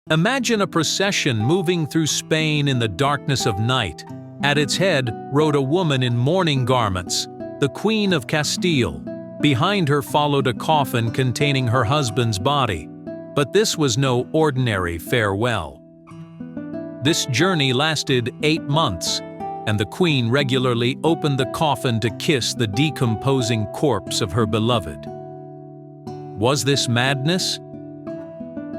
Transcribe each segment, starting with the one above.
Imagine a procession moving through Spain in the darkness of night. At its head rode a woman in mourning garments, the Queen of Castile. Behind her followed a coffin containing her husband's body. But this was no ordinary farewell. This journey lasted 8 months, and the Queen regularly opened the coffin to kiss the decomposing corpse of her beloved. Was this madness?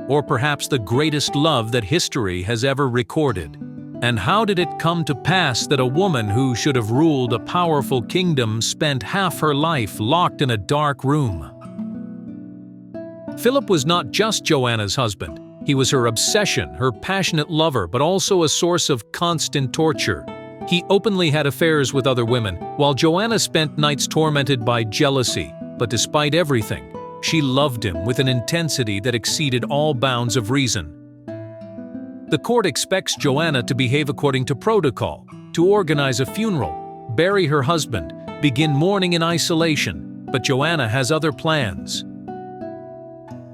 Or perhaps the greatest love that history has ever recorded? And how did it come to pass that a woman who should have ruled a powerful kingdom spent half her life locked in a dark room? Philip was not just Joanna's husband. He was her obsession, her passionate lover, but also a source of constant torture. He openly had affairs with other women, while Joanna spent nights tormented by jealousy. But despite everything, she loved him with an intensity that exceeded all bounds of reason. The court expects Joanna to behave according to protocol, to organize a funeral, bury her husband, begin mourning in isolation, but Joanna has other plans.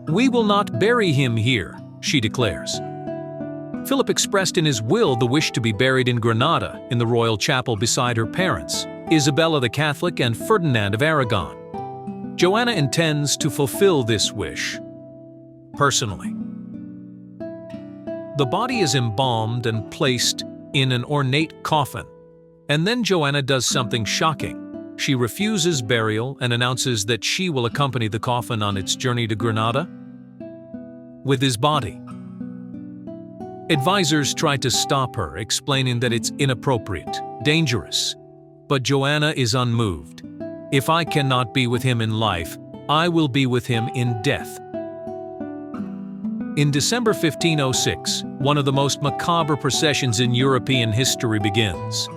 "We will not bury him here," she declares. Philip expressed in his will the wish to be buried in Granada, in the royal chapel beside her parents, Isabella the Catholic and Ferdinand of Aragon. Joanna intends to fulfill this wish personally. The body is embalmed and placed in an ornate coffin. And then Joanna does something shocking. She refuses burial and announces that she will accompany the coffin on its journey to Granada with his body. Advisors try to stop her, explaining that it's inappropriate, dangerous. But Joanna is unmoved. "If I cannot be with him in life, I will be with him in death." In December 1506, one of the most macabre processions in European history begins.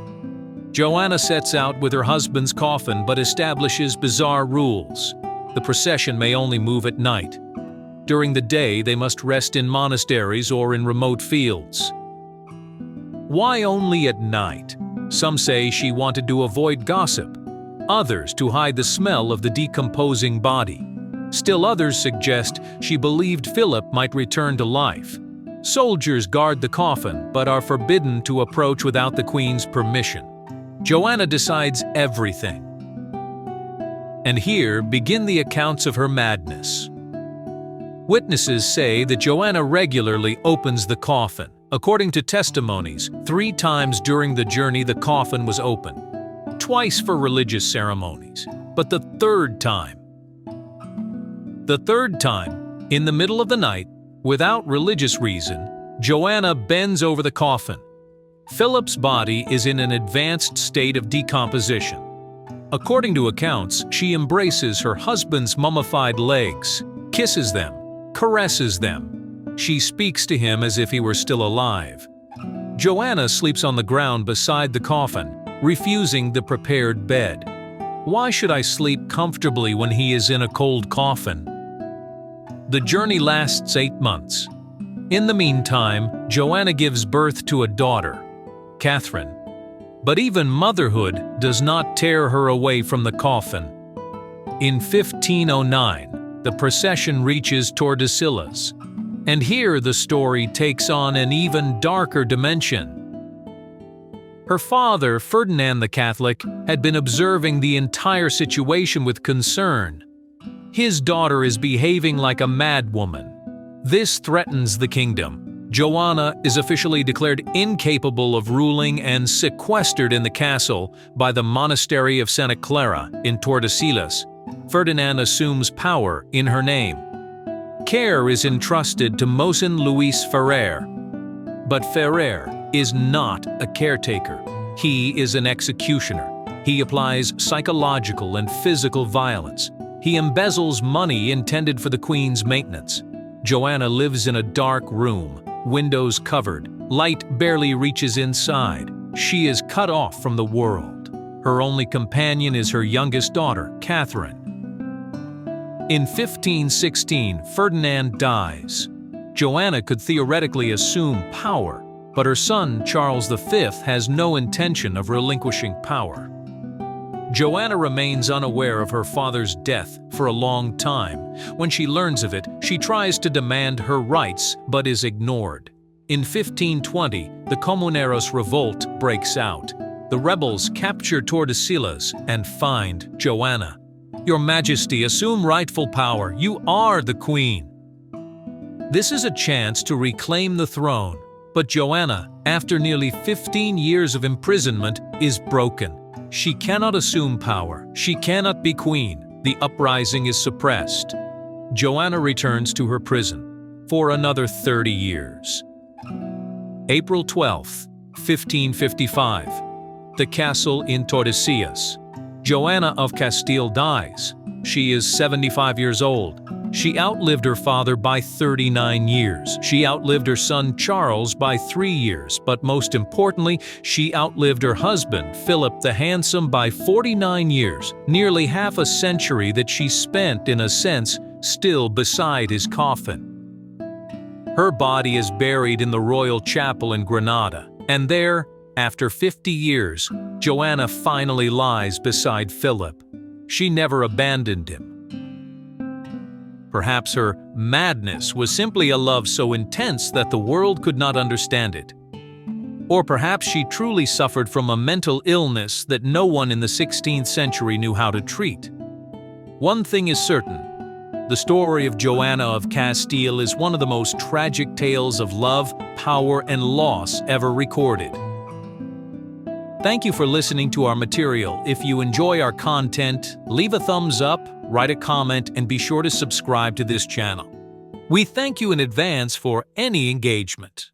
Joanna sets out with her husband's coffin but establishes bizarre rules. The procession may only move at night. During the day, they must rest in monasteries or in remote fields. Why only at night? Some say she wanted to avoid gossip. Others to hide the smell of the decomposing body. Still others suggest she believed Philip might return to life. Soldiers guard the coffin but are forbidden to approach without the Queen's permission. Joanna decides everything. And here begin the accounts of her madness. Witnesses say that Joanna regularly opens the coffin. According to testimonies, 3 times during the journey the coffin was opened. Twice for religious ceremonies, but the third time, in the middle of the night, without religious reason, Joanna bends over the coffin. Philip's body is in an advanced state of decomposition. According to accounts, she embraces her husband's mummified legs, kisses them, caresses them. She speaks to him as if he were still alive. Joanna sleeps on the ground beside the coffin, refusing the prepared bed. "Why should I sleep comfortably when he is in a cold coffin?" The journey lasts 8 months. In the meantime, Joanna gives birth to a daughter, Catherine. But even motherhood does not tear her away from the coffin. In 1509, the procession reaches Tordesillas. And here the story takes on an even darker dimension. Her father, Ferdinand the Catholic, had been observing the entire situation with concern. His daughter is behaving like a madwoman. This threatens the kingdom. Joanna is officially declared incapable of ruling and sequestered in the castle by the monastery of Santa Clara in Tordesillas. Ferdinand assumes power in her name. Care is entrusted to Mohsen Luis Ferrer. But Ferrer is not a caretaker. He is an executioner. He applies psychological and physical violence. He embezzles money intended for the Queen's maintenance. Joanna lives in a dark room, windows covered, light barely reaches inside. She is cut off from the world. Her only companion is her youngest daughter, Catherine. In 1516, Ferdinand dies. Joanna could theoretically assume power, but her son, Charles V, has no intention of relinquishing power. Joanna remains unaware of her father's death for a long time. When she learns of it, she tries to demand her rights but is ignored. In 1520, the Comuneros revolt breaks out. The rebels capture Tordesillas and find Joanna. "Your Majesty, assume rightful power. You are the queen." This is a chance to reclaim the throne, but Joanna, after nearly 15 years of imprisonment, is broken. She cannot assume power. She cannot be queen. The uprising is suppressed. Joanna returns to her prison for another 30 years. April 12, 1555. The castle in Tordesillas. Joanna of Castile dies. She is 75 years old. She outlived her father by 39 years. She outlived her son Charles by 3 years, but most importantly, she outlived her husband, Philip the Handsome, by 49 years, nearly half a century that she spent, in a sense, still beside his coffin. Her body is buried in the royal chapel in Granada, and there, after 50 years, Joanna finally lies beside Philip. She never abandoned him. Perhaps her madness was simply a love so intense that the world could not understand it. Or perhaps she truly suffered from a mental illness that no one in the 16th century knew how to treat. One thing is certain: the story of Joanna of Castile is one of the most tragic tales of love, power, and loss ever recorded. Thank you for listening to our material. If you enjoy our content, leave a thumbs up, write a comment, and be sure to subscribe to this channel. We thank you in advance for any engagement.